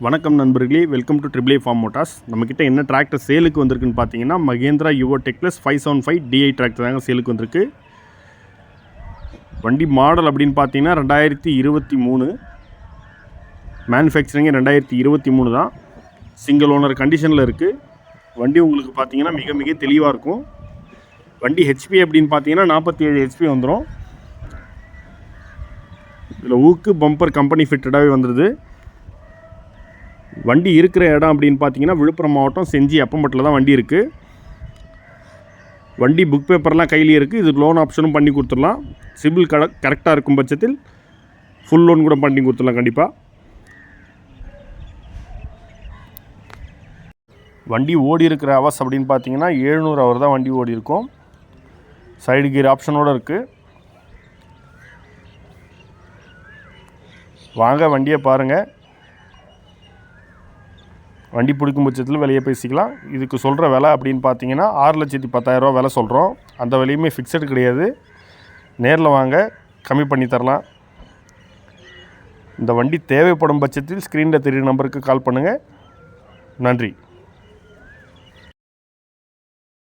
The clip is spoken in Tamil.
வணக்கம் நண்பர்களே, welcome to triple A farm motors. நம்மக்கிட்ட என்ன டிராக்டர் சேலுக்கு வந்திருக்குன்னு பார்த்தீங்கன்னா, Mahindra Yuvo tech plus 575 DI tractor தாங்க சேலுக்கு வந்திருக்கு. வண்டி மாடல் அப்படின்னு பார்த்தீங்கன்னா 2023, மேனுஃபேக்சரிங் 2023 தான். சிங்கிள் ஓனர் கண்டிஷனில் இருக்குது. வண்டி உங்களுக்கு பார்த்தீங்கன்னா மிக மிக தெளிவாக இருக்கும். வண்டி ஹெச்பி அப்படின்னு பார்த்தீங்கன்னா 47 ஹெச்பி வந்துடும். இதில் ஊக்கு பம்பர் கம்பெனி ஃபிட்டடாகவே வந்துடுது. வண்டி இருக்கிற இடம் அப்படின்னு பார்த்தீங்கன்னா விழுப்புரம் மாவட்டம் செஞ்சி அப்பம்பட்டில் தான் வண்டி இருக்குது. வண்டி புக் பேப்பர்லாம் கையிலே இருக்குது. இது லோன் ஆப்ஷனும் பண்ணி கொடுத்துடலாம். சிபில் கரெக்டாக இருக்கும் பட்சத்தில் ஃபுல் லோன் கூட பண்ணி கொடுத்துடலாம் கண்டிப்பாக. வண்டி ஓடி இருக்கிற ஹவர்ஸ் அப்படின்னு பார்த்தீங்கன்னா 700 ஹவர் தான் வண்டி ஓடி இருக்கும். சைடு கியர் ஆப்ஷனோடு இருக்குது. வாங்க வண்டியை பாருங்கள். வண்டி பிடிக்கும் பட்சத்தில் விலையை பேசிக்கலாம். இதுக்கு சொல்கிற விலை அப்படின்னு பார்த்தீங்கன்னா 6,10,000 விலை சொல்கிறோம். அந்த விலையுமே ஃபிக்ஸடு கிடையாது. நேரில் வாங்க, கம்மி பண்ணி தரலாம். இந்த வண்டி தேவைப்படும் பட்சத்தில் ஸ்க்ரீனில் தெரியுற நம்பருக்கு கால் பண்ணுங்கள். நன்றி.